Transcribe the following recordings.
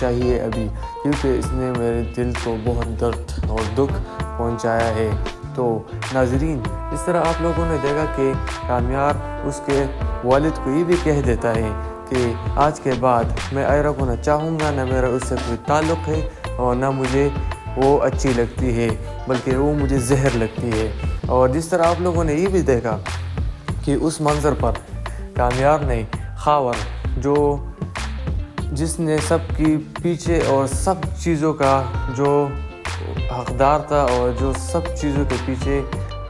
چاہیے ابھی، کیونکہ اس نے میرے دل کو بہت درد اور دکھ پہنچایا ہے۔ تو ناظرین، اس طرح آپ لوگوں نے دیکھا کہ کامیار اس کے والد کو یہ بھی کہہ دیتا ہے کہ آج کے بعد میں آئرہ کو نہ چاہوں گا، نہ میرا اس سے کوئی تعلق ہے، اور نہ مجھے وہ اچھی لگتی ہے، بلکہ وہ مجھے زہر لگتی ہے۔ اور جس طرح آپ لوگوں نے یہ بھی دیکھا کہ اس منظر پر کامیار نے خاور جس نے سب کی پیچھے اور سب چیزوں کا جو حقدار تھا اور جو سب چیزوں کے پیچھے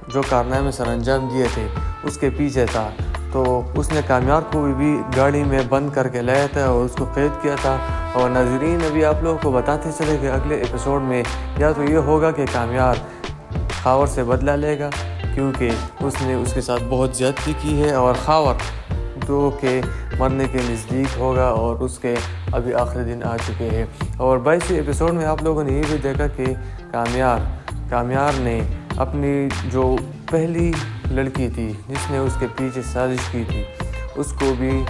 جو کارنامے سر انجام دیے تھے اس کے پیچھے تھا، تو اس نے کامیار کو بھی گاڑی میں بند کر کے لایا تھا اور اس کو قید کیا تھا۔ اور ناظرین، ابھی آپ لوگوں کو بتاتے چلے کہ اگلے ایپیسوڈ میں یا تو یہ ہوگا کہ کامیار خاور سے بدلہ لے گا، کیونکہ اس نے اس کے ساتھ بہت زیادتی کی ہے، اور خاور جو کہ مرنے کے نزدیک ہوگا اور اس کے ابھی آخری دن آ چکے ہیں۔ اور 22ویں ایپیسوڈ میں آپ لوگوں نے یہ بھی دیکھا کہ کامیار نے اپنی جو پہلی لڑکی تھی جس نے اس کے پیچھے سازش کی تھی، اس کو بھی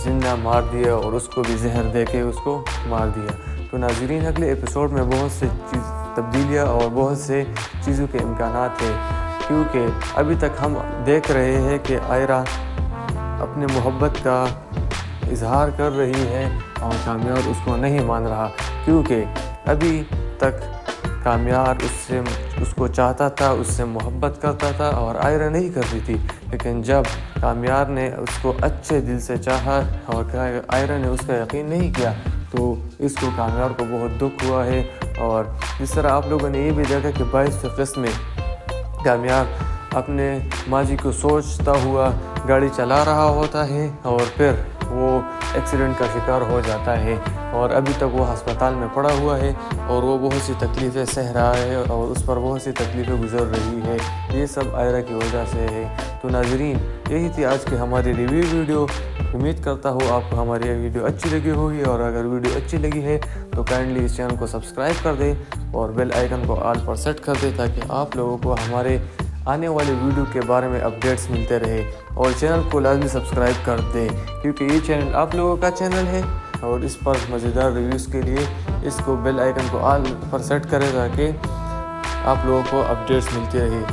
زندہ مار دیا اور اس کو بھی زہر دے کے اس کو مار دیا۔ تو ناظرین، اگلے ایپیسوڈ میں بہت سے تبدیلیاں اور بہت سے چیزوں کے امکانات ہیں، کیونکہ ابھی تک ہم دیکھ رہے ہیں کہ آئرہ اپنے محبت کا اظہار کر رہی ہے اور کامیار اس کو نہیں مان رہا، کیونکہ ابھی تک کامیار اس کو چاہتا تھا، اس سے محبت کرتا تھا اور آئرہ نہیں کرتی تھی۔ لیکن جب کامیار نے اس کو اچھے دل سے چاہا اور آئرہ نے اس کا یقین نہیں کیا، تو اس کو کامیار کو بہت دکھ ہوا ہے۔ اور جس طرح آپ لوگوں نے یہ بھی دیکھا کہ 22ویں قسط میں کامیار اپنے ماضی کو سوچتا ہوا گاڑی چلا رہا ہوتا ہے اور پھر وہ ایکسیڈنٹ کا شکار ہو جاتا ہے، اور ابھی تک وہ ہسپتال میں پڑا ہوا ہے اور وہ بہت سی تکلیفیں سہ رہا ہے اور اس پر بہت سی تکلیفیں گزر رہی ہے۔ یہ سب آئرہ کی وجہ سے ہے۔ تو ناظرین، یہی تھی آج کی ہماری ریویو ویڈیو۔ امید کرتا ہوں آپ کو ہماری یہ ویڈیو اچھی لگی ہوگی، اور اگر ویڈیو اچھی لگی ہے تو کائنڈلی اس چینل کو سبسکرائب کر دیں اور بیل آئیکن کو آل پر سیٹ کر دیں، تاکہ آپ لوگوں کو ہمارے آنے والے ویڈیو کے بارے میں اپڈیٹس ملتے رہے۔ اور چینل کو لازمی سبسکرائب کر دیں، کیونکہ یہ چینل آپ لوگوں کا چینل ہے، اور اس پر مزیدار ریویوز کے لیے اس کو بیل آئیکن کو آل پر سیٹ کریں تاکہ آپ لوگوں کو اپڈیٹس ملتی رہے۔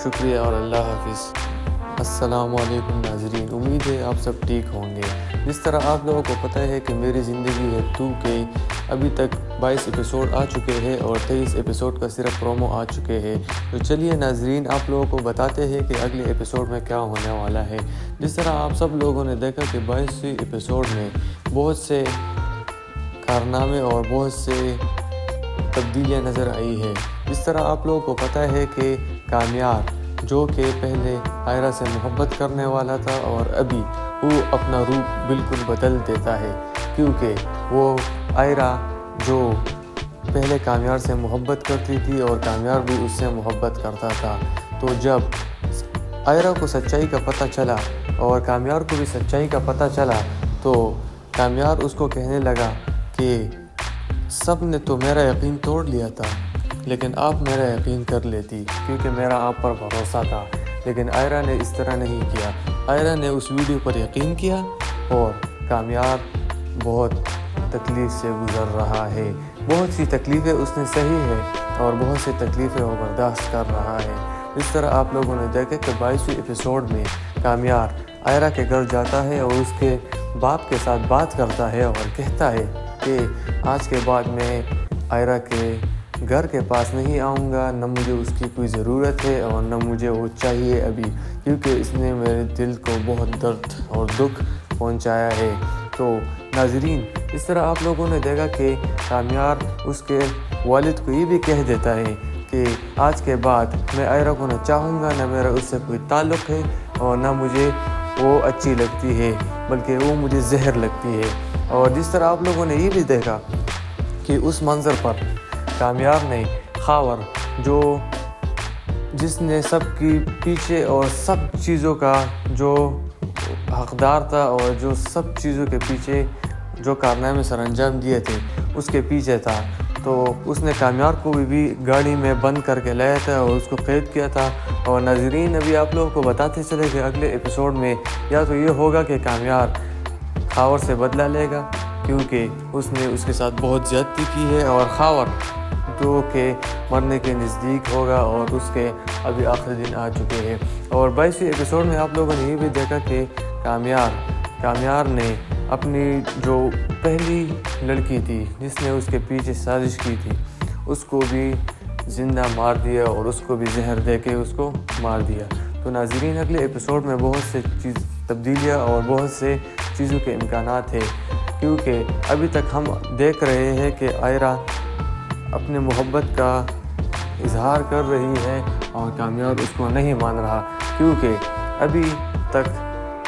شکریہ اور اللہ حافظ۔ السلام علیکم ناظرین، امید ہے آپ سب ٹھیک ہوں گے۔ جس طرح آپ لوگوں کو پتہ ہے کہ میری زندگی ہے تو کہ ابھی تک 22 ایپیسوڈ آ چکے ہیں اور 23 ایپیسوڈ کا صرف پرومو آ چکے ہیں۔ تو چلیے ناظرین، آپ لوگوں کو بتاتے ہیں کہ اگلے ایپیسوڈ میں کیا ہونے والا ہے۔ جس طرح آپ سب لوگوں نے دیکھا کہ 22ویں ایپیسوڈ میں بہت سے کارنامے اور بہت سے تبدیلیاں نظر آئی ہے۔ جس طرح آپ لوگوں کو پتہ ہے کہ کامیار جو کہ پہلے آئرہ سے محبت کرنے والا تھا، اور ابھی وہ اپنا روپ بالکل بدل دیتا ہے، کیونکہ وہ آئرہ جو پہلے کامیار سے محبت کرتی تھی اور کامیار بھی اس سے محبت کرتا تھا، تو جب آئرہ کو سچائی کا پتہ چلا اور کامیار کو بھی سچائی کا پتہ چلا، تو کامیار اس کو کہنے لگا کہ سب نے تو میرا یقین توڑ لیا تھا، لیکن آپ میرا یقین کر لیتی، کیونکہ میرا آپ پر بھروسہ تھا۔ لیکن آئرہ نے اس طرح نہیں کیا۔ آئرہ نے اس ویڈیو پر یقین کیا، اور کامیار بہت تکلیف سے گزر رہا ہے۔ بہت سی تکلیفیں اس نے سہی ہے اور بہت سی تکلیفیں وہ برداشت کر رہا ہے۔ اس طرح آپ لوگوں نے دیکھا کہ 22ویں ایپیسوڈ میں کامیار آئرہ کے گھر جاتا ہے اور اس کے باپ کے ساتھ بات کرتا ہے اور کہتا ہے کہ آج کے بعد میں آئرہ کے گھر کے پاس نہیں آؤں گا، نہ مجھے اس کی کوئی ضرورت ہے اور نہ مجھے وہ چاہیے ابھی، کیونکہ اس نے میرے دل کو بہت درد اور دکھ پہنچایا ہے۔ تو ناظرین، اس طرح آپ لوگوں نے دیکھا کہ کامیار اس کے والد کو یہ بھی کہہ دیتا ہے کہ آج کے بعد میں آئرہ کو نہ چاہوں گا، نہ میرا اس سے کوئی تعلق ہے اور نہ مجھے وہ اچھی لگتی ہے، بلکہ وہ مجھے زہر لگتی ہے۔ اور جس طرح آپ لوگوں نے یہ بھی دیکھا کہ اس منظر پر کامیار نے خاور جس نے سب کی پیچھے اور سب چیزوں کا جو حقدار تھا اور جو سب چیزوں کے پیچھے جو کارنامے سر انجام دیے تھے اس کے پیچھے تھا، تو اس نے کامیار کو بھی گاڑی میں بند کر کے لایا تھا اور اس کو قید کیا تھا۔ اور ناظرین، ابھی آپ لوگوں کو بتاتے چلے کہ اگلے ایپیسوڈ میں یا تو یہ ہوگا کہ کامیار خاور سے بدلہ لے گا، क्योंकि उसने उसके साथ बहुत ज़्यादती की है और खावर जो कि मरने के नज़दीक होगा और उसके अभी आखिरी दिन आ चुके हैं। और 22वें एपिसोड में आप लोगों ने ये भी देखा कि कामयार ने अपनी जो पहली लड़की थी जिसने उसके पीछे साजिश की थी उसको भी ज़िंदा मार दिया और उसको भी जहर दे के उसको मार दिया। तो नाज़रीन, अगले एपिसोड में बहुत से तब्दीलियाँ और बहुत से चीज़ों के इम्कानात थे, क्योंकि अभी तक हम देख रहे हैं कि आयरा अपने मोहब्बत का इजहार कर रही है और कामयार उसको नहीं मान रहा, क्योंकि अभी तक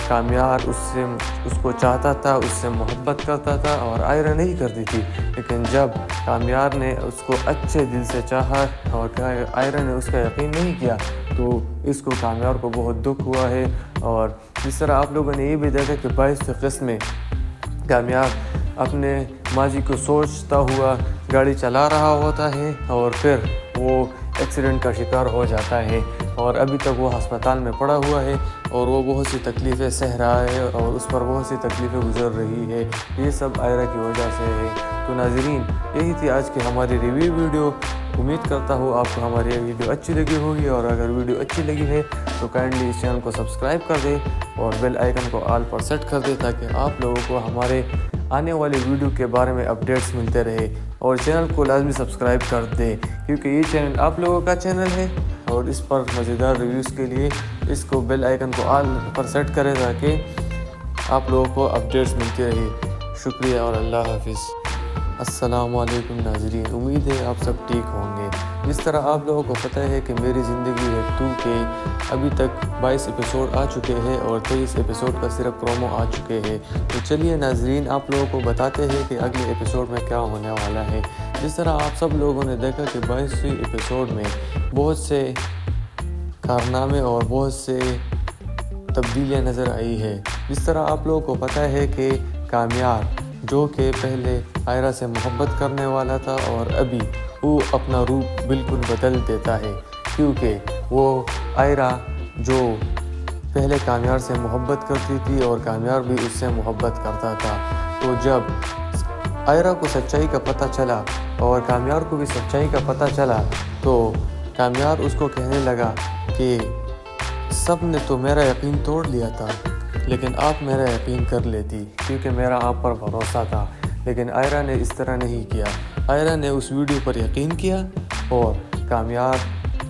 कामयार उसको चाहता था, उससे मोहब्बत करता था और आयरा नहीं करती थी। लेकिन जब कामयार ने उसको अच्छे दिल से चाहा और आयरा ने उसका यकीन नहीं किया तो इसको कामयार को बहुत दुख हुआ है। और जिस तरह आप लोगों ने ये भी देखा कि 22वें किस्त में कामयार अपने माजी को सोचता हुआ गाड़ी चला रहा होता है और फिर वो एक्सीडेंट का शिकार हो जाता है और अभी तक वो अस्पताल में पड़ा हुआ है और वो बहुत सी तकलीफ़ें सह रहा है और उस पर बहुत सी तकलीफ़ें गुजर रही है। ये सब आयरा की वजह से है। तो नाज़रीन, यही थी आज की हमारी रिव्यू वीडियो। उम्मीद करता हूँ आपको हमारी ये वीडियो अच्छी लगी होगी, और अगर वीडियो अच्छी लगी है तो काइंडली इस चैनल को सब्सक्राइब कर दें और बेल आइकन को ऑल पर सेट कर दें, ताकि आप लोगों को हमारे आने वाली वीडियो के बारे में अपडेट्स मिलते रहे। और चैनल को लाजमी सब्सक्राइब कर दें, क्योंकि ये चैनल आप लोगों का चैनल है और इस पर मज़ेदार रिव्यूज़ के लिए इसको बेल आइकन को ऑल पर सेट करें ताकि आप लोगों को अपडेट्स मिलती रहे। शुक्रिया और अल्लाह हाफिज़। अस्सलाम वालेकुम नाज़रीन, उम्मीद है आप सब ठीक होंगे। जिस तरह आप लोगों को पता है कि मेरी ज़िंदगी है 2 के अभी तक 22 एपिसोड आ चुके हैं और 23 एपिसोड का सिर्फ प्रोमो आ चुके हैं। तो चलिए नाज़रीन, आप लोगों को बताते हैं कि अगले एपिसोड में क्या होने वाला है। जिस तरह आप सब लोगों ने देखा कि 22वें एपिसोड में बहुत से कारनामे और बहुत से तब्दीलियाँ नज़र आई है। जिस तरह आप लोगों को पता है कि कामयार जो कि पहले आयरा से मोहब्बत करने वाला था और अभी वो अपना रूप बिल्कुल बदल देता है, क्योंकि वो आयरा जो पहले कामयार से मोहब्बत करती थी और कामयार भी उससे मोहब्बत करता था। तो जब आयरा को सच्चाई का पता चला और कामयार को भी सच्चाई का पता चला तो कामयार उसको कहने लगा कि सब ने तो मेरा यकीन तोड़ लिया था, लेकिन आप मेरा यकीन कर लेती, क्योंकि मेरा आप पर भरोसा था। लेकिन आयरा ने इस तरह नहीं किया। आयरा ने उस वीडियो पर यकीन किया और कामयार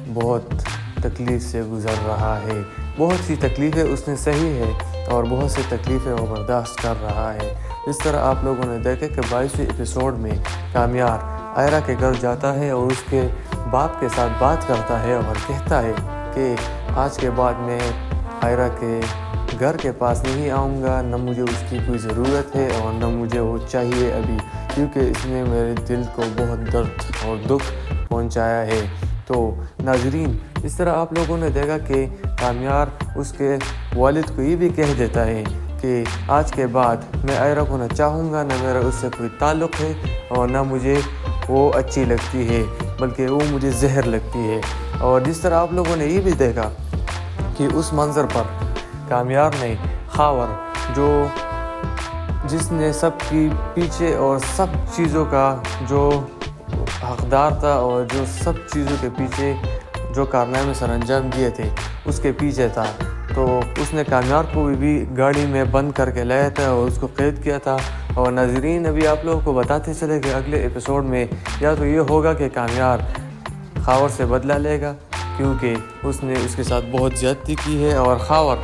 बहुत तकलीफ़ से गुज़र रहा है। बहुत सी तकलीफ़ें उसने सही है और बहुत सी तकलीफ़ें वो बर्दाश्त कर रहा है। इस तरह आप लोगों ने देखा कि 22वें एपिसोड में कामयार आयरा के घर जाता है और उसके बाप के साथ बात करता है और कहता है कि आज के बाद मैं आयरा के घर के पास नहीं आऊँगा, न मुझे उसकी कोई ज़रूरत है और न मुझे वो चाहिए अभी, क्योंकि इसने मेरे दिल को बहुत दर्द और दुख पहुँचाया है। तो नाज़रीन, इस तरह आप लोगों ने देखा कि कामयार उसके वालिद को ये भी कह देता है कि आज के बाद मैं आयरा को न चाहूँगा, न मेरा उससे कोई ताल्लुक़ है और न मुझे वो अच्छी लगती है, बल्कि वो मुझे जहर लगती है। और जिस तरह आप लोगों ने ये भी देखा कि उस मंज़र पर कामयार ने खावर जो जिसने सबकी पीछे और सब चीज़ों का जो हकदार था और जो सब चीज़ों के पीछे जो कारनामे सर अंजाम दिए थे उसके पीछे था, तो उसने कामयार को भी गाड़ी में बंद करके लाया था और उसको कैद किया था। और नाज़रीन, अभी आप लोगों को बताते चले कि अगले एपिसोड में या तो ये होगा कि कामयार खावर से बदला लेगा, क्योंकि उसने उसके साथ बहुत ज़्यादती की है और खावर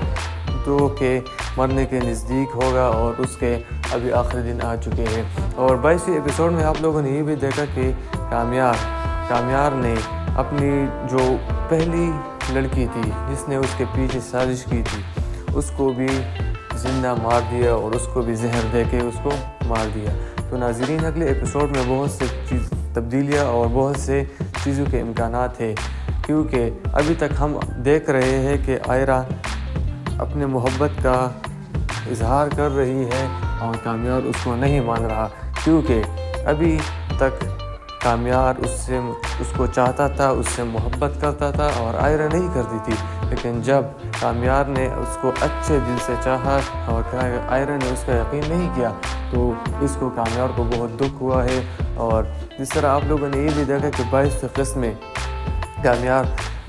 जो कि मरने के नज़दीक होगा और उसके अभी आखिरी दिन आ चुके हैं। और 22वें एपिसोड में आप लोगों ने ये भी देखा कि कामयार ने अपनी जो पहली लड़की थी जिसने उसके पीछे साजिश की थी उसको भी ज़िंदा मार दिया और उसको भी जहर दे के उसको मार दिया। तो नाज़रीन, अगले एपिसोड में बहुत से तब्दीलियाँ और बहुत से चीज़ों के इम्कानात है, क्योंकि अभी तक हम देख रहे हैं कि आयरा अपने मोहब्बत का इजहार कर रही है और कामयार उसको नहीं मान रहा, क्योंकि अभी तक कामयार اس کو چاہتا تھا, اس سے محبت کرتا تھا اور آئرہ نہیں کرتی تھی. لیکن جب کامیار نے اس کو اچھے دل سے چاہا اور آئرہ نے اس کا یقین نہیں کیا تو اس کو کامیار کو بہت دکھ ہوا ہے. اور جس طرح آپ لوگوں نے یہ بھی دیکھا کہ 22 قسط میں کامیار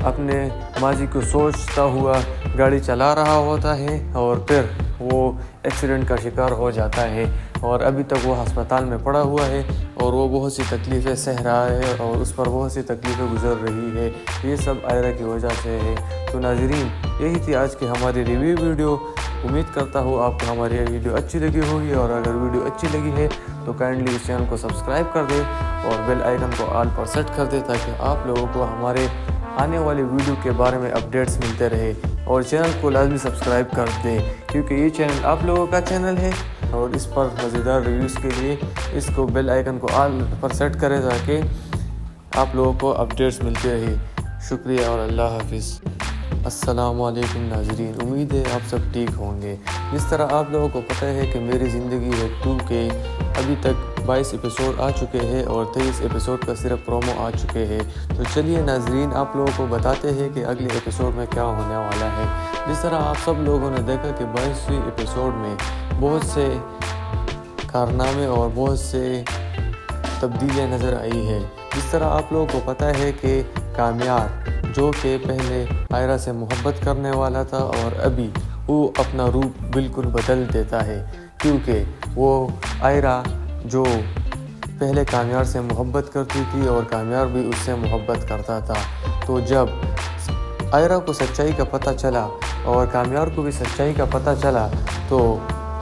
اپنے ماضی کو سوچتا ہوا گاڑی چلا رہا ہوتا ہے اور پھر وہ ایکسیڈنٹ کا شکار ہو جاتا ہے اور ابھی تک وہ ہسپتال میں پڑا ہوا ہے اور وہ بہت سی تکلیفیں سہ رہا ہے اور اس پر بہت سی تکلیفیں گزر رہی ہے. یہ سب آئرہ کی وجہ سے ہے. تو ناظرین, یہی تھی آج کی ہماری ریویو ویڈیو. امید کرتا ہوں آپ کو ہماری یہ ویڈیو اچھی لگی ہوگی, اور اگر ویڈیو اچھی لگی ہے تو کائنڈلی اس چینل کو سبسکرائب کر دیں اور بیل آئیکن کو آل پر سیٹ کر دیں تاکہ آپ لوگوں کو ہمارے آنے والی ویڈیو کے بارے میں اپڈیٹس ملتے رہے. اور چینل کو لازمی سبسکرائب کر دیں کیونکہ یہ چینل آپ لوگوں کا چینل ہے اور اس پر مزیدار ریویوز کے لیے اس کو بیل آئیکن کو آل پر سیٹ کریں تاکہ آپ لوگوں کو اپڈیٹس ملتے رہے. شکریہ اور اللہ حافظ. السلام علیکم ناظرین, امید ہے آپ سب ٹھیک ہوں گے. جس طرح آپ لوگوں کو پتہ ہے کہ میری زندگی ہے 2 کے ابھی تک 22 ایپیسوڈ آ چکے ہیں اور 23 ایپیسوڈ کا صرف پرومو آ چکے ہیں. تو چلیے ناظرین, آپ لوگوں کو بتاتے ہیں کہ اگلے ایپیسوڈ میں کیا ہونے والا ہے. جس طرح آپ سب لوگوں نے دیکھا کہ 22ویں ایپیسوڈ میں بہت سے کارنامے اور بہت سے تبدیلیاں نظر آئی ہے. جس طرح آپ لوگوں کو پتہ ہے کہ کامیار جو کہ پہلے آئرہ سے محبت کرنے والا تھا اور ابھی وہ اپنا روپ بالکل بدل دیتا ہے کیونکہ وہ آئرہ جو پہلے کامیار سے محبت کرتی تھی اور کامیار بھی اس سے محبت کرتا تھا. تو جب آئرہ کو سچائی کا پتہ چلا اور کامیار کو بھی سچائی کا پتہ چلا تو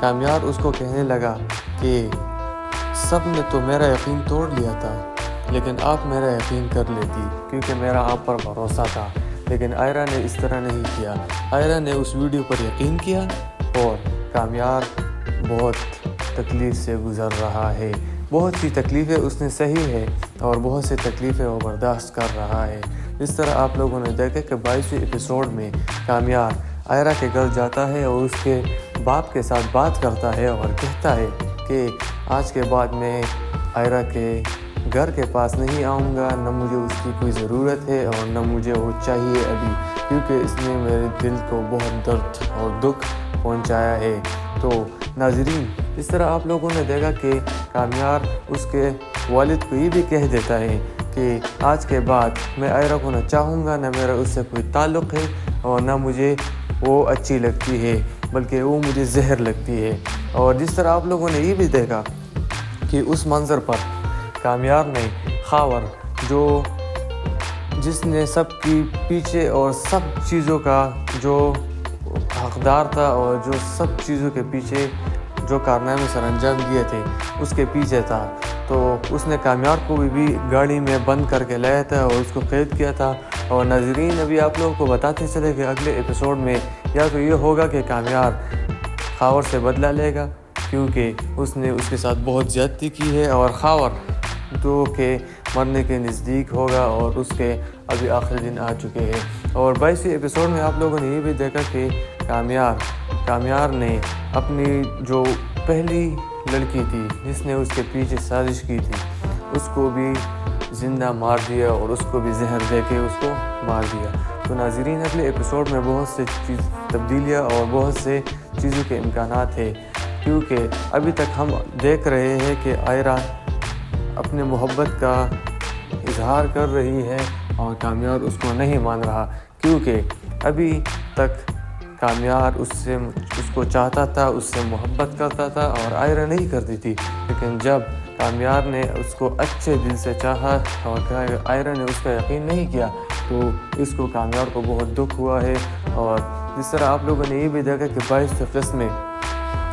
کامیار اس کو کہنے لگا کہ سب نے تو میرا یقین توڑ لیا تھا لیکن آپ میرا یقین کر لیتی کیونکہ میرا آپ پر بھروسہ تھا. لیکن آئرہ نے اس طرح نہیں کیا. آئرہ نے اس ویڈیو پر یقین کیا اور کامیار بہت تکلیف سے گزر رہا ہے. بہت سی تکلیفیں اس نے سہی ہے اور بہت سی تکلیفیں وہ برداشت کر رہا ہے. اس طرح آپ لوگوں نے دیکھا کہ 22ویں ایپیسوڈ میں کامیار آئرہ کے گھر جاتا ہے اور اس کے باپ کے ساتھ بات کرتا ہے اور کہتا ہے کہ آج کے بعد میں آئرہ کے گھر کے پاس نہیں آؤں گا, نہ مجھے اس کی کوئی ضرورت ہے اور نہ مجھے وہ چاہیے ابھی کیونکہ اس نے میرے دل کو بہت درد اور دکھ پہنچایا ہے. تو ناظرین, اس طرح آپ لوگوں نے دیکھا کہ کامیار اس کے والد کو یہ بھی کہہ دیتا ہے کہ آج کے بعد میں آئرہ کو نہ چاہوں گا, نہ میرا اس سے کوئی تعلق ہے اور نہ مجھے وہ اچھی لگتی ہے بلکہ وہ مجھے زہر لگتی ہے. اور جس طرح آپ لوگوں نے یہ بھی دیکھا کہ اس منظر پر کامیار نے خاور جو جس نے سب کی پیچھے اور سب چیزوں کا جو حقدار تھا اور جو سب چیزوں کے پیچھے جو کارنامے سر انجام دیے تھے اس کے پیچھے تھا, تو اس نے کامیار کو بھی گاڑی میں بند کر کے لایا تھا اور اس کو قید کیا تھا. اور ناظرین, ابھی آپ لوگوں کو بتاتے چلے کہ اگلے ایپیسوڈ میں یا تو یہ ہوگا کہ کامیار خاور سے بدلہ لے گا کیونکہ اس نے اس کے ساتھ بہت زیادتی کی ہے اور خاور جو کہ مرنے کے نزدیک ہوگا اور اس کے ابھی آخری دن آ چکے ہیں. اور 22ویں ایپیسوڈ میں آپ لوگوں نے یہ بھی دیکھا کہ کامیار نے اپنی جو پہلی لڑکی تھی جس نے اس کے پیچھے سازش کی تھی اس کو بھی زندہ مار دیا اور اس کو بھی زہر دے کے اس کو مار دیا. تو ناظرین, اگلے ایپیسوڈ میں بہت سے تبدیلیاں اور بہت سے چیزوں کے امکانات ہیں کیونکہ ابھی تک ہم دیکھ رہے ہیں کہ آئرہ اپنے محبت کا اظہار کر رہی ہے اور کامیار اس کو نہیں مان رہا کیونکہ ابھی تک کامیار اس کو چاہتا تھا, اس سے محبت کرتا تھا اور آئرہ نہیں کرتی تھی. لیکن جب کامیار نے اس کو اچھے دل سے چاہا اور آئرہ نے اس کا یقین نہیں کیا تو اس کو کامیار کو بہت دکھ ہوا ہے. اور جس طرح آپ لوگوں نے یہ بھی دیکھا کہ 22 قسط میں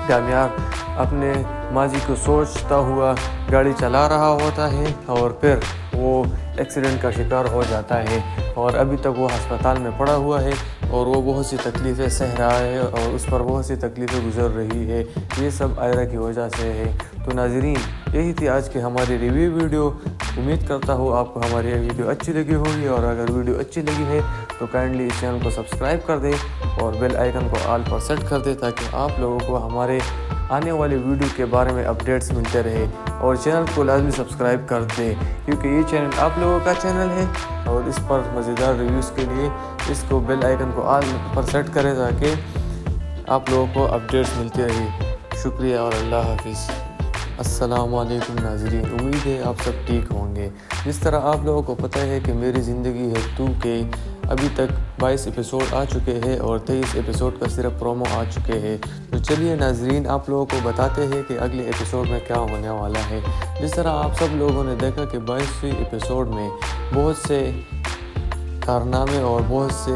کامیار اپنے ماضی کو سوچتا ہوا گاڑی چلا رہا ہوتا ہے اور پھر وہ ایکسیڈنٹ کا شکار ہو جاتا ہے اور ابھی تک وہ ہسپتال میں پڑا ہوا ہے اور وہ بہت سی تکلیفیں سہ رہا ہے اور اس پر بہت سی تکلیفیں گزر رہی ہے. یہ سب آئرہ کی وجہ سے ہے. تو ناظرین, یہی تھی آج کی ہماری ریویو ویڈیو. امید کرتا ہوں آپ کو ہماری یہ ویڈیو اچھی لگی ہوگی اور اگر ویڈیو اچھی لگی ہے تو کائنڈلی اس چینل کو سبسکرائب کر دیں اور بیل آئیکن کو آل پر سیٹ کر دیں تاکہ آپ لوگوں کو ہمارے आने वाले वीडियो के बारे में अपडेट्स मिलते रहे और चैनल को लाजमी सब्सक्राइब कर दें, क्योंकि ये चैनल आप लोगों का चैनल है और इस पर मज़ेदार रिव्यूज़ के लिए इसको बेल आइकन को ऑल पर सेट करें ताकि आप लोगों को अपडेट्स मिलते रहे। शुक्रिया और अल्लाह हाफिज़। अस्सलाम वालेकुम नाज़रीन, उम्मीद है आप सब ठीक होंगे। जिस तरह आप लोगों को पता है कि मेरी ज़िंदगी है 2 के अभी तक 22 एपिसोड आ चुके हैं और 23 एपिसोड का सिर्फ प्रोमो आ चुके हैं। तो चलिए नाज़रीन, आप लोगों को बताते हैं कि अगले एपिसोड में क्या होने वाला है। जिस तरह आप सब लोगों ने देखा कि 22वें एपिसोड में बहुत से कारनामे और बहुत से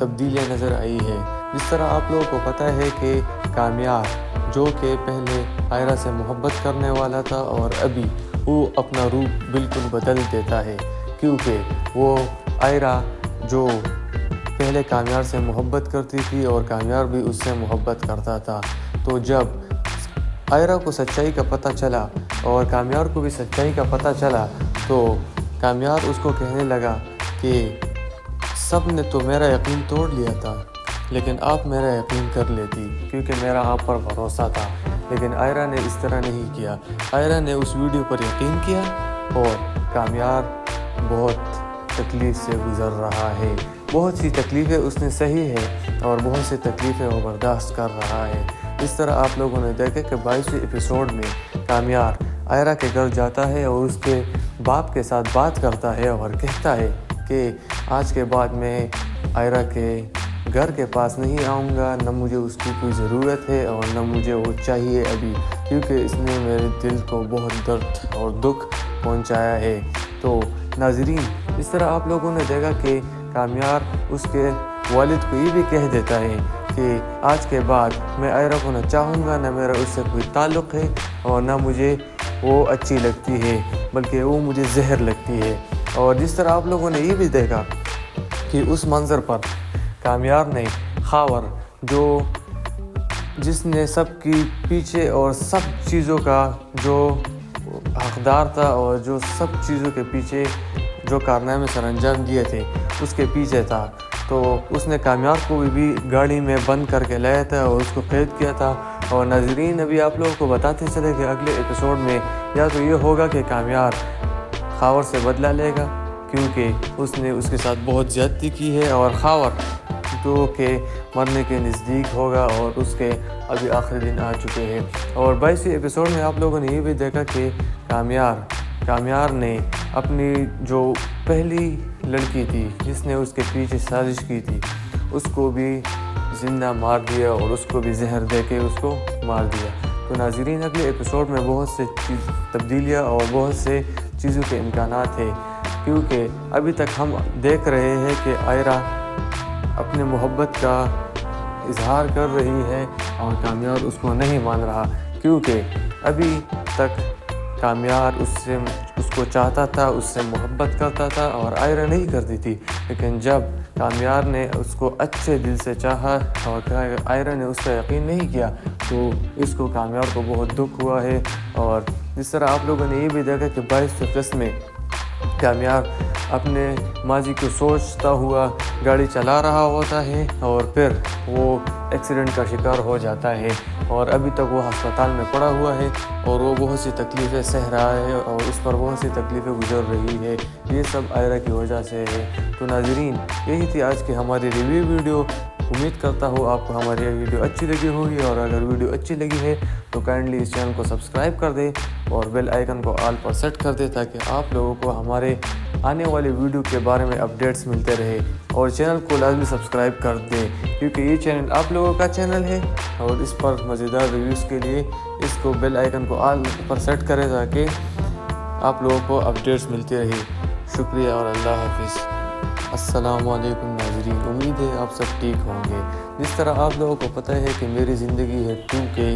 तब्दीलियाँ नज़र आई है। जिस तरह आप लोगों को पता है कि कामयाब जो कि पहले आयरा से मोहब्बत करने वाला था और अभी वो अपना रूप बिल्कुल बदल देता है, क्योंकि वो आयरा जो पहले कामयाब से मोहब्बत करती थी और कामयाब भी उससे मोहब्बत करता था। तो जब आयरा को सच्चाई का पता चला और कामयाब को भी सच्चाई का पता चला तो कामयाब उसको कहने लगा कि सब ने तो मेरा यकीन तोड़ लिया था, लेकिन आप मेरा यकीन कर लेती क्योंकि मेरा आप पर भरोसा था। लेकिन आयरा ने इस तरह नहीं किया। आयरा ने उस वीडियो पर यकीन किया और कामयाब बहुत तकलीफ़ से गुज़र रहा है। बहुत सी तकलीफ़ें उसने सही है और बहुत सी तकलीफ़ें वो बर्दाश्त कर रहा है। इस तरह आप लोगों ने देखा कि 22वें एपिसोड में कामयाब आयरा के घर जाता है और उसके बाप के साथ बात करता है और कहता है कि आज के बाद मैं आयरा के घर के पास नहीं आऊँगा, न मुझे उसकी कोई ज़रूरत है और न मुझे वो चाहिए अभी, क्योंकि इसने मेरे दिल को बहुत दर्द और दुख पहुँचाया है। तो नाज़रीन, इस तरह आप लोगों ने देखा कि कामयाब उसके वालिद को ये भी कह देता है कि आज के बाद मैं आयरा को न चाहूँगा, न मेरा उससे कोई ताल्लुक़ है और न मुझे वो अच्छी लगती है, बल्कि वो मुझे जहर लगती है। और जिस तरह आप लोगों ने ये भी देखा कि उस मंज़र पर कामयाब ने खावर जो जिसने सबकी पीछे और सब चीज़ों का जो हकदार था और जो सब चीज़ों के पीछे जो कारनामे सर अंजाम दिए थे उसके पीछे था, तो उसने कामयाब को भी गाड़ी में बंद करके लाया था और उसको कैद किया था। और नाज़रीन, अभी आप लोगों को बताते चले कि अगले एपिसोड में या तो ये होगा कि कामयाब खावर से बदला लेगा क्योंकि उसने उसके साथ बहुत ज़्यादती की है और खावर जो कि मरने के नज़दीक होगा और उसके अभी आखिरी दिन आ चुके हैं। और 22वें एपिसोड में आप लोगों ने ये भी देखा कि कामयाब ने अपनी जो पहली लड़की थी जिसने उसके पीछे साजिश की थी उसको भी ज़िंदा मार दिया और उसको भी जहर दे के उसको मार दिया। तो नाज़रीन, अगले एपिसोड में बहुत से तब्दीलियाँ और बहुत से चीज़ों के इम्कानात हैं, क्योंकि अभी तक हम देख रहे हैं कि आयरा अपने मोहब्बत का इजहार कर रही है और कामयाब उसको नहीं मान रहा, क्योंकि अभी तक कामयाब उसको चाहता था, उससे मोहब्बत करता था और आयरा नहीं करती थी। लेकिन जब कामयाब ने उसको अच्छे दिल से चाहा और आयरा ने उसका यकीन नहीं किया तो इसको कामयाब को बहुत दुख हुआ है। और जिस तरह आप लोगों ने ये भी देखा कि 22वें किस्त में कामयाब अपने माजी को सोचता हुआ गाड़ी चला रहा होता है और फिर वो एक्सीडेंट का शिकार हो जाता है और अभी तक वो अस्पताल में पड़ा हुआ है और वो बहुत सी तकलीफ़ें सह रहा है और उस पर बहुत सी तकलीफ़ें गुजर रही है। ये सब आयरा की वजह से है। तो नाज़रीन, यही थी आज की हमारी रिव्यू वीडियो। उम्मीद करता हूँ आपको हमारी वीडियो अच्छी लगी होगी और अगर वीडियो अच्छी लगी है तो काइंडली इस चैनल को सब्सक्राइब कर दें और बेल आइकन को ऑल पर सेट कर दें ताकि आप लोगों को हमारे आने वाले वीडियो के बारे में अपडेट्स मिलते रहे। और चैनल को लाजमी सब्सक्राइब कर दें क्योंकि ये चैनल आप लोगों का चैनल है और इस पर मज़ेदार रिव्यूज़ के लिए इसको बेल आइकन को ऑल पर सेट करें ताकि आप लोगों को अपडेट्स मिलती रही। शुक्रिया और अल्लाह हाफिज़। अस्सलाम वालेकुम नाज़रीन, उम्मीद है आप सब ठीक होंगे। जिस तरह आप लोगों को पता है कि मेरी ज़िंदगी है 2 के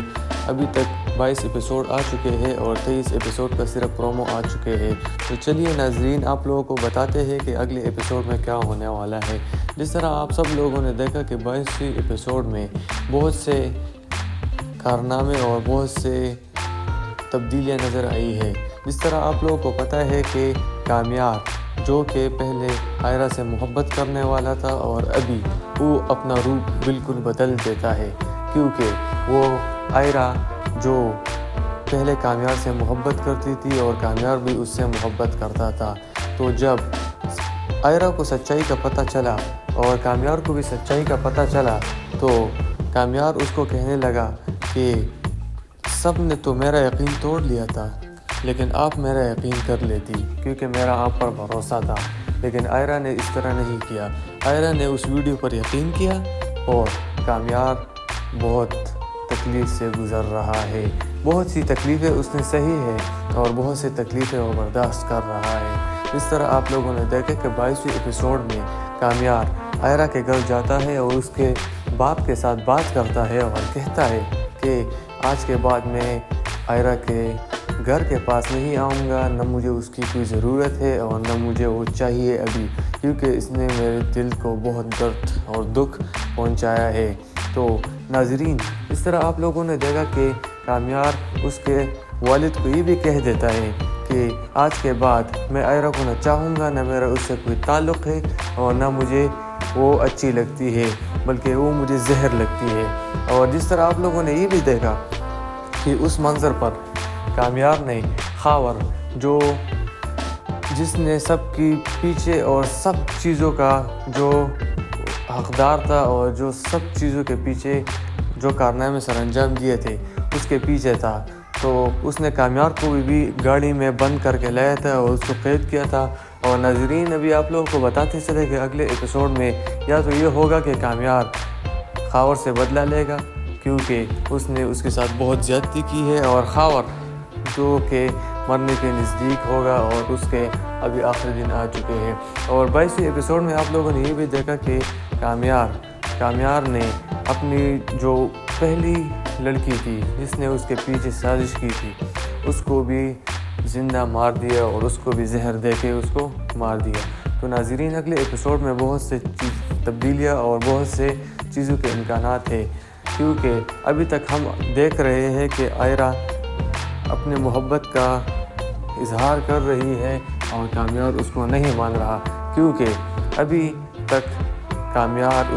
अभी तक 22 एपिसोड आ चुके हैं और 23 एपिसोड का सिर्फ प्रोमो आ चुके हैं। तो चलिए नाज़रीन, आप लोगों को बताते हैं कि अगले एपिसोड में क्या होने वाला है। जिस तरह आप सब लोगों ने देखा कि 22वें एपिसोड में बहुत से कारनामे और बहुत से तब्दीलियाँ नज़र आई है। जिस तरह आप लोगों को पता है कि कामयाब जो कि पहले आयरा से मोहब्बत करने वाला था और अभी वो अपना रूप बिल्कुल बदल देता है, क्योंकि वो आयरा जो पहले कामयार से मोहब्बत करती थी और कामयार भी उससे मोहब्बत करता था। तो जब आयरा को सच्चाई का पता चला और कामयार को भी सच्चाई का पता चला तो कामयार उसको कहने लगा कि सब ने तो मेरा यकीन तोड़ लिया था, लेकिन आप मेरा यकीन कर लेती क्योंकि मेरा आप पर भरोसा था। लेकिन आयरा ने इस तरह नहीं किया। आयरा ने उस वीडियो पर यकीन किया और कामयार बहुत तकलीफ़ से गुज़र रहा है। बहुत सी तकलीफ़ें उसने सही है और बहुत सी तकलीफ़ें वो बर्दाश्त कर रहा है। इस तरह आप लोगों ने देखा कि 22वें एपिसोड में कामयार आयरा के घर जाता है और उसके बाप के साथ बात करता है और कहता है कि आज के बाद मैं आयरा के घर के पास नहीं आऊँगा, न मुझे उसकी कोई ज़रूरत है और न मुझे वो चाहिए अभी, क्योंकि इसने मेरे दिल को बहुत दर्द और दुख पहुँचाया है। तो नाज़रीन, इस तरह आप लोगों ने देखा कि कामयार उसके वालिद को ये भी कह देता है कि आज के बाद मैं आयरा को न चाहूँगा, न मेरा उससे कोई ताल्लुक़ है और न मुझे वो अच्छी लगती है, बल्कि वो मुझे जहर लगती है। और जिस तरह आप लोगों ने ये भी देखा कि उस मंज़र पर कामयार ने खावर जो जिसने सबकी पीछे और सब चीज़ों का जो हकदार था और जो सब चीज़ों के पीछे जो कारनामे सर अंजाम दिए थे उसके पीछे था, तो उसने कामयार को भी गाड़ी में बंद करके लाया था और उसको कैद किया था। और नाज़रीन, अभी आप लोगों को बताते चले कि अगले एपिसोड में या तो ये होगा कि कामयार खावर से बदला लेगा क्योंकि उसने उसके साथ बहुत ज़्यादती की है, और खावर जो कि मरने के नज़दीक होगा और उसके अभी आखिरी दिन आ चुके हैं। और 22वें एपिसोड में आप लोगों ने ये भी देखा कि कामयार ने अपनी जो पहली लड़की थी जिसने उसके पीछे साजिश की थी उसको भी ज़िंदा मार दिया और उसको भी जहर दे के उसको मार दिया। तो नाज़रीन, अगले एपिसोड में बहुत से तब्दीलियाँ और बहुत से चीज़ों के इम्कानात है, क्योंकि अभी तक हम देख रहे हैं कि आयरा अपने मोहब्बत का इजहार कर रही है और कामयार उसको नहीं मान रहा, क्योंकि अभी तक कामयार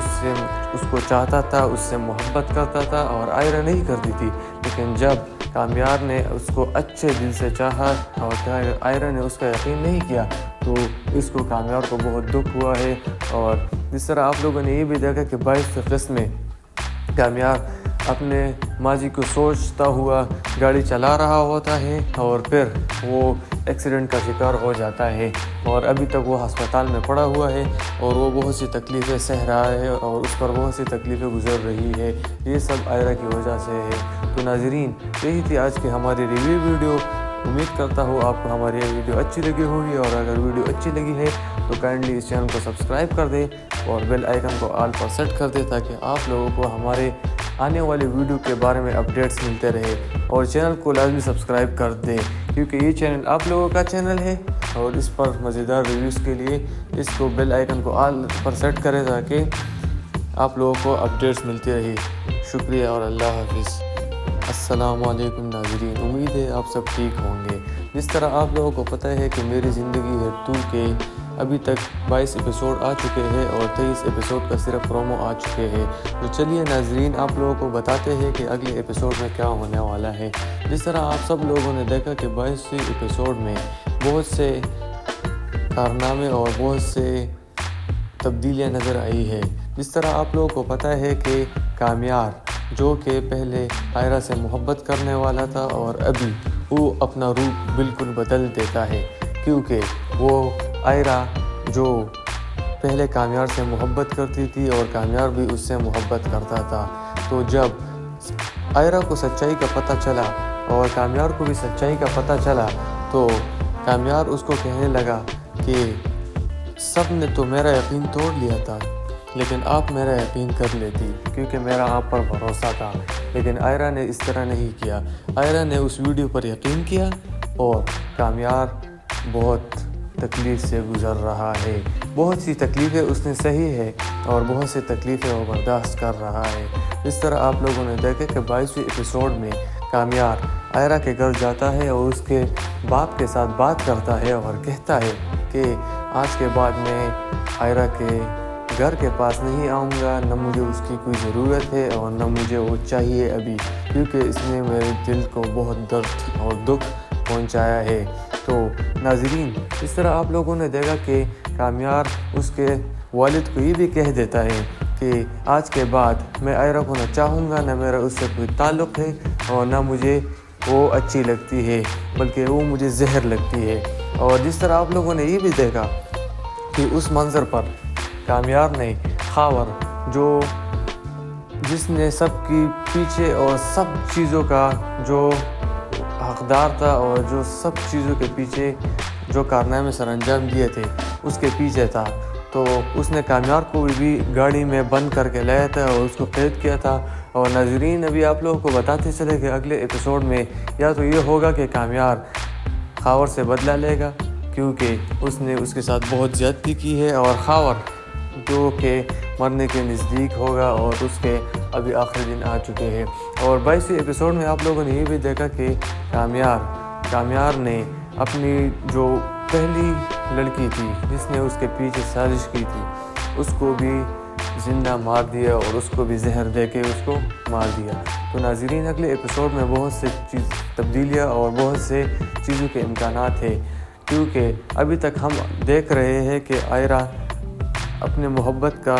उसको चाहता था, उससे मोहब्बत करता था और आयरा नहीं करती थी। लेकिन जब कामयार ने उसको अच्छे दिल से चाहा और आयरा ने उसका यकीन नहीं किया तो इसको कामयार को बहुत दुख हुआ है। और जिस तरह आप लोगों ने ये भी देखा कि 22वें किस्त में कामयार अपने माजी को सोचता हुआ गाड़ी चला रहा होता है और फिर वो एक्सीडेंट का शिकार हो जाता है और अभी तक वो अस्पताल में पड़ा हुआ है और वो बहुत सी तकलीफ़ें सह रहा है और उस पर बहुत सी तकलीफ़ें गुजर रही है। ये सब आयरा की वजह से है। तो नाज़रीन, यही थी आज की हमारी रिव्यू वीडियो। उम्मीद करता हूँ आपको हमारी ये वीडियो अच्छी लगी होगी, और अगर वीडियो अच्छी लगी है तो काइंडली इस चैनल को सब्सक्राइब कर दें और बेल आइकन को ऑल पर सेट कर दें ताकि आप लोगों को हमारे आने वाले वीडियो के बारे में अपडेट्स मिलते रहे। और चैनल को लाजमी सब्सक्राइब कर दें क्योंकि ये चैनल आप लोगों का चैनल है और इस पर मज़ेदार रिव्यूज़ के लिए इसको बेल आइकन को ऑल पर सेट करें ताकि आप लोगों को अपडेट्स मिलती रही। शुक्रिया और अल्लाह हाफिज़। अस्सलाम वालेकुम नाज़रीन, उम्मीद है आप सब ठीक होंगे। जिस तरह आप लोगों को पता है कि मेरी ज़िंदगी है 2 के अभी तक 22 एपिसोड आ चुके हैं और 23 एपिसोड का सिर्फ प्रोमो आ चुके हैं। तो चलिए नाज़रीन, आप लोगों को बताते हैं कि अगले एपिसोड में क्या होने वाला है। जिस तरह आप सब लोगों ने देखा कि 22वें एपिसोड में बहुत से कारनामे और बहुत से तब्दीलियाँ नज़र आई है। जिस तरह आप लोगों को पता है कि कामयार जो कि पहले आयरा से मोहब्बत करने वाला था और अभी वो अपना रूप बिल्कुल बदल देता है, क्योंकि वो आयरा जो पहले कामयार से मोहब्बत करती थी और कामयार भी उससे मोहब्बत करता था। तो जब आयरा को सच्चाई का पता चला और कामयार को भी सच्चाई का पता चला तो कामयार उसको कहने लगा कि सब ने तो मेरा यकीन तोड़ लिया था, लेकिन आप मेरा यकीन कर लेती क्योंकि मेरा आप पर भरोसा था। लेकिन आयरा ने इस तरह नहीं किया। आयरा ने उस वीडियो पर यकीन किया और कामयार बहुत तकलीफ़ से गुज़र रहा है। बहुत सी तकलीफ़ें उसने सही है और बहुत सी तकलीफ़ें वो बर्दाश्त कर रहा है। इस तरह आप लोगों ने देखा कि 22वें एपिसोड में कामयार आयरा के घर जाता है और उसके बाप के साथ बात करता है और कहता है कि आज के बाद मैं आयरा के घर के पास नहीं आऊँगा, न मुझे उसकी कोई ज़रूरत है और न मुझे वो चाहिए अभी, क्योंकि इसने मेरे दिल को बहुत दर्द और दुख पहुंचाया है। तो नाज़रीन, इस तरह आप लोगों ने देखा कि कामयार उसके वालिद को ये भी कह देता है कि आज के बाद मैं आयरा को न चाहूँगा, न मेरा उससे कोई ताल्लुक़ है और न मुझे वो अच्छी लगती है, बल्कि वो मुझे जहर लगती है। और जिस तरह आप लोगों ने ये भी देखा कि उस मंज़र पर कामयार ने खावर जिसने सबकी पीछे और सब चीज़ों का जो हकदार था और जो सब चीज़ों के पीछे जो कारनामे सर अंजाम दिए थे उसके पीछे था, तो उसने कामयार को भी गाड़ी में बंद करके लाया था और उसको कैद किया था। और नाज़रीन, अभी आप लोगों को बताते चले कि अगले एपिसोड में या तो ये होगा कि कामयार खावर से बदला लेगा, क्योंकि उसने उसके साथ बहुत ज़्यादती की है, और खावर जो कि मरने के नज़दीक होगा और उसके अभी आखिरी दिन आ चुके हैं। और 22वें एपिसोड में आप लोगों ने ये भी देखा कि कामयार ने अपनी जो पहली लड़की थी जिसने उसके पीछे साजिश की थी उसको भी ज़िंदा मार दिया और उसको भी जहर दे के उसको मार दिया। तो नाज़रीन, अगले एपिसोड में बहुत से तब्दीलियाँ और बहुत से चीज़ों के इम्कानात है, क्योंकि अभी तक हम देख रहे हैं कि आयरा अपने मोहब्बत का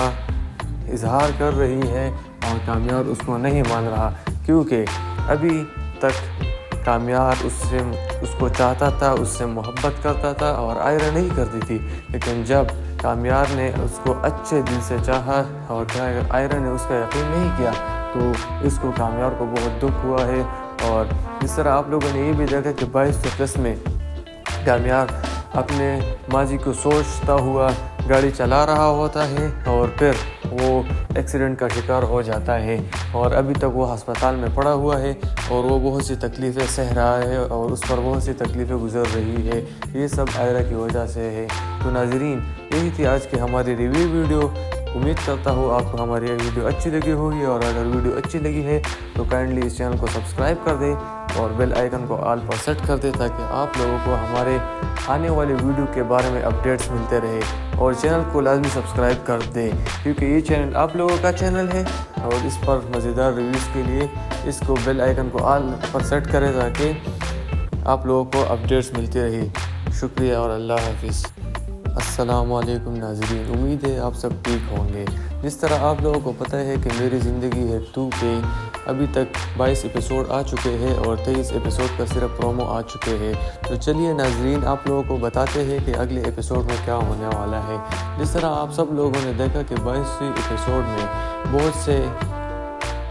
इजहार कर रही है और कामयार उसको नहीं मान रहा, क्योंकि अभी तक कामयार उसको चाहता था, उससे मोहब्बत करता था और आयरा नहीं करती थी। लेकिन जब कामयार ने उसको अच्छे दिल से चाहा और आयरा ने उसका यकीन नहीं किया, तो इसको कामयार को बहुत दुख हुआ है। और इस तरह आप लोगों ने ये भी देखा कि 22 अगस्त में कामयार अपने माजी को सोचता हुआ गाड़ी चला रहा होता है और फिर वो एक्सीडेंट का शिकार हो जाता है, और अभी तक वो अस्पताल में पड़ा हुआ है और वो बहुत सी तकलीफ़ें सह रहा है और उस पर बहुत सी तकलीफ़ें गुजर रही है। ये सब आयरा की वजह से है। तो नाज़रीन, यही थी आज की हमारी रिव्यू वीडियो। उम्मीद करता हूँ आपको हमारी वीडियो अच्छी लगी होगी, और अगर वीडियो अच्छी लगी है तो काइंडली इस चैनल को सब्सक्राइब कर दें और बेल आइकन को ऑल पर सेट कर दें, ताकि आप लोगों को हमारे आने वाले वीडियो के बारे में अपडेट्स मिलते रहे। और चैनल को लाजमी सब्सक्राइब कर दें, क्योंकि ये चैनल आप लोगों का चैनल है, और इस पर मज़ेदार रिव्यूज़ के लिए इसको बेल आइकन को ऑल पर सेट करें ताकि आप लोगों को अपडेट्स मिलती रही। शुक्रिया और अल्लाह हाफिज़। अस्सलाम वालेकुम नाज़रीन, उम्मीद है आप सब ठीक होंगे। जिस तरह आप लोगों को पता है कि मेरी ज़िंदगी है 2 के अभी तक 22 एपिसोड आ चुके हैं और 23 एपिसोड का सिर्फ प्रोमो आ चुके हैं। तो चलिए नाज़रीन, आप लोगों को बताते हैं कि अगले एपिसोड में क्या होने वाला है। जिस तरह आप सब लोगों ने देखा कि 22वें एपिसोड में बहुत से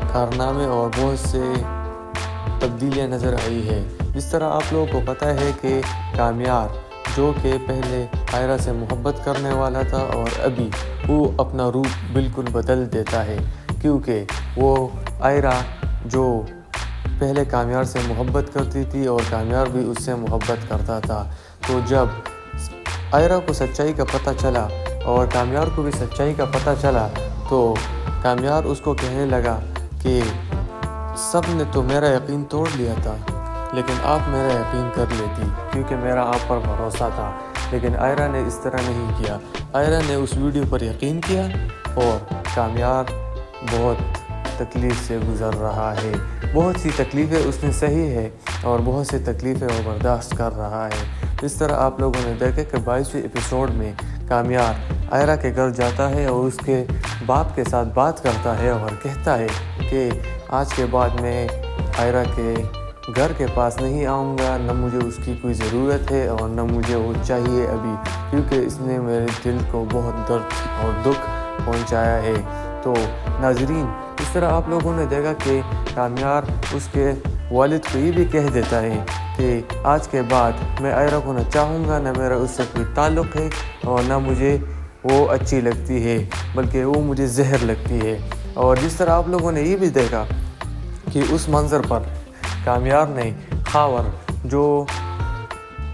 कारनामे और बहुत से तब्दीलियाँ नज़र आई है। जिस तरह आप लोगों को पता है कि कामयार जो कि पहले आयरा से मोहब्बत करने वाला था, और अभी वो अपना रूप बिल्कुल बदल देता है, क्योंकि वो आयरा जो पहले कामयार से मोहब्बत करती थी और कामयार भी उससे मोहब्बत करता था। तो जब आयरा को सच्चाई का पता चला और कामयार को भी सच्चाई का पता चला, तो कामयार उसको कहने लगा कि सब ने तो मेरा यकीन तोड़ लिया था, लेकिन आप मेरा यकीन कर लेती, क्योंकि मेरा आप पर भरोसा था। लेकिन आयरा ने इस तरह नहीं किया। आयरा ने उस वीडियो पर यकीन किया, और कामयार बहुत तकलीफ़ से गुज़र रहा है। बहुत सी तकलीफ़ें उसने सही है और बहुत सी तकलीफ़ें वो बर्दाश्त कर रहा है। इस तरह आप लोगों ने देखा कि 22वें एपिसोड में कामयार आयरा के घर जाता है और उसके बाप के साथ बात करता है और कहता है कि आज के बाद मैं आयरा के घर के पास नहीं आऊँगा, न मुझे उसकी कोई ज़रूरत है और न मुझे वो चाहिए अभी, क्योंकि इसने मेरे दिल को बहुत दर्द और दुख पहुंचाया है। तो नाज़रीन, इस तरह आप लोगों ने देखा कि कामयार उसके वालिद को ये भी कह देता है कि आज के बाद मैं आयरा को न चाहूँगा, न मेरा उससे कोई ताल्लुक़ है और न मुझे वो अच्छी लगती है, बल्कि वो मुझे जहर लगती है। और जिस तरह आप लोगों ने ये भी देखा कि उस मंज़र पर कामयार ने खावर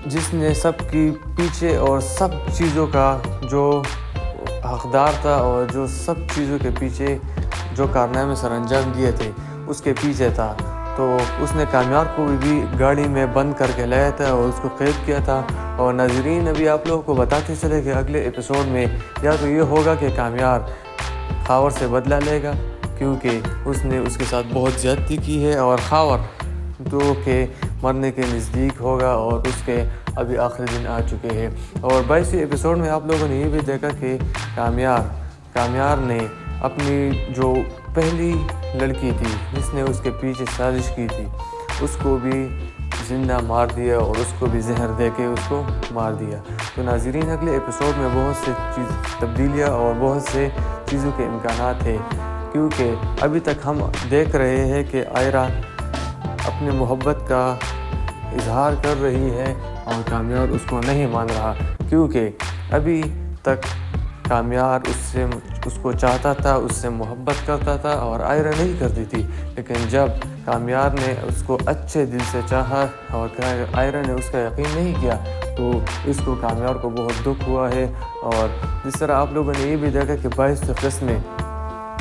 जिसने सबकी पीछे और सब चीज़ों का जो हकदार था और जो सब चीज़ों के पीछे जो कारनामे सर अंजाम दिए थे उसके पीछे था, तो उसने कामयार को भी गाड़ी में बंद करके लाया था और उसको कैद किया था। اور ناظرین ابھی آپ لوگوں کو بتاتے چلے کہ اگلے ایپیسوڈ میں یا تو یہ ہوگا کہ کامیار خاور سے بدلہ لے گا کیونکہ اس نے اس کے ساتھ بہت زیادتی کی ہے، اور خاور جو کہ مرنے کے نزدیک ہوگا اور اس کے ابھی آخری دن آ چکے ہیں۔ اور 22ویں ایپیسوڈ میں آپ لوگوں نے یہ بھی دیکھا کہ کامیار نے اپنی جو پہلی لڑکی تھی جس نے اس کے پیچھے سازش کی تھی اس کو بھی زندہ مار دیا اور اس کو بھی زہر دے کے اس کو مار دیا۔ تو ناظرین اگلے ایپیسوڈ میں بہت سے تبدیلیاں اور بہت سے چیزوں کے امکانات ہیں، کیونکہ ابھی تک ہم دیکھ رہے ہیں کہ آئرہ اپنے محبت کا اظہار کر رہی ہے اور کامیار اس کو نہیں مان رہا، کیونکہ ابھی تک کامیار اس کو چاہتا تھا، اس سے محبت کرتا تھا اور آئرہ نہیں کرتی تھی۔ لیکن جب کامیار نے اس کو اچھے دل سے چاہا اور آئرہ نے اس کا یقین نہیں کیا تو اس کو کامیار کو بہت دکھ ہوا ہے۔ اور جس طرح آپ لوگوں نے یہ بھی دیکھا کہ 22ویں قسط میں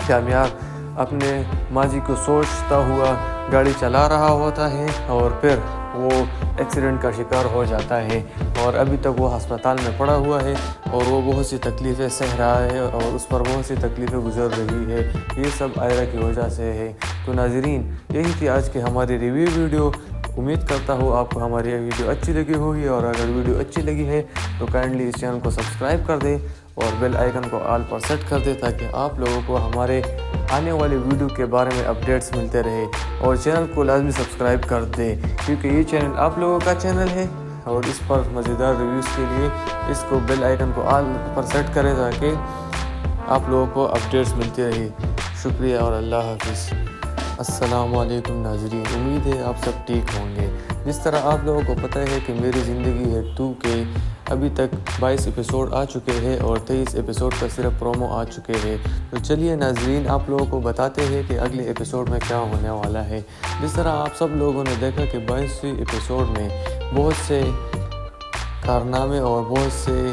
کامیار اپنے ماضی کو سوچتا ہوا گاڑی چلا رہا ہوتا ہے اور پھر وہ ایکسیڈنٹ کا شکار ہو جاتا ہے، اور ابھی تک وہ ہسپتال میں پڑا ہوا ہے اور وہ بہت سی تکلیفیں سہ رہا ہے اور اس پر بہت سی تکلیفیں گزر رہی ہے۔ یہ سب آئرہ کی وجہ سے ہے۔ تو ناظرین یہی تھی آج کی ہماری ریویو ویڈیو۔ امید کرتا ہوں آپ کو ہماری یہ ویڈیو اچھی لگی ہوگی، اور اگر ویڈیو اچھی لگی ہے تو کائنڈلی اس چینل کو سبسکرائب کر دیں اور بیل آئیکن کو آل پر سیٹ کر دیں تاکہ آپ لوگوں کو ہمارے آنے والے ویڈیو کے بارے میں اپڈیٹس ملتے رہے، اور چینل کو لازمی سبسکرائب کر دیں کیونکہ یہ چینل آپ لوگوں کا چینل ہے، اور اس پر مزیدار ریویوز کے لیے اس کو بیل آئیکن کو آل پر سیٹ کریں تاکہ آپ لوگوں کو اپڈیٹس ملتی رہے۔ شکریہ اور اللہ حافظ۔ السلام علیکم ناظرین، امید ہے آپ سب ٹھیک ہوں گے۔ جس طرح آپ لوگوں کو پتہ ہے کہ میری زندگی ہے 2 کے ابھی تک 22 ایپیسوڈ آ چکے ہیں اور 23 ایپیسوڈ کا صرف پرومو آ چکے ہیں۔ تو چلیے ناظرین آپ لوگوں کو بتاتے ہیں کہ اگلے ایپیسوڈ میں کیا ہونے والا ہے۔ جس طرح آپ سب لوگوں نے دیکھا کہ 22ویں ایپیسوڈ میں بہت سے کارنامے اور بہت سے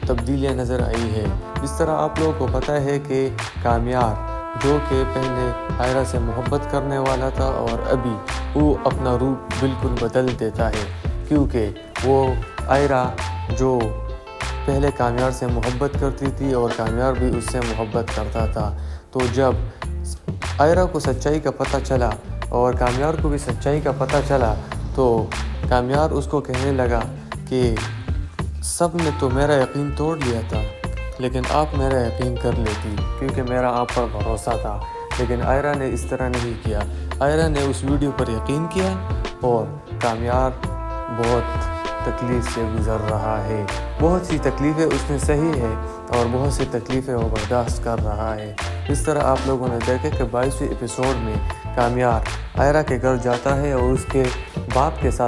تبدیلیاں نظر آئی ہے۔ جس طرح آپ لوگوں کو پتہ ہے کہ کامیار جو کہ پہلے آئرہ سے محبت کرنے والا تھا اور ابھی وہ اپنا روپ بالکل بدل دیتا ہے، کیونکہ وہ آئرہ جو پہلے کامیار سے محبت کرتی تھی اور کامیار بھی اس سے محبت کرتا تھا، تو جب آئرہ کو سچائی کا پتہ چلا اور کامیار کو بھی سچائی کا پتہ چلا تو کامیار اس کو کہنے لگا کہ سب نے تو میرا یقین توڑ لیا تھا لیکن آپ میرا یقین کر لیتی کیونکہ میرا آپ پر بھروسہ تھا۔ لیکن آئرہ نے اس طرح نہیں کیا، آئرہ نے اس ویڈیو پر یقین کیا اور کامیار بہت تکلیف سے گزر رہا ہے، بہت سی تکلیفیں اس نے سہی ہے اور بہت سی تکلیفیں وہ برداشت کر رہا ہے۔ اس طرح آپ لوگوں نے دیکھا کہ 22ویں ایپیسوڈ میں کامیار آئرہ کے گھر جاتا ہے اور اس کے باپ کے ساتھ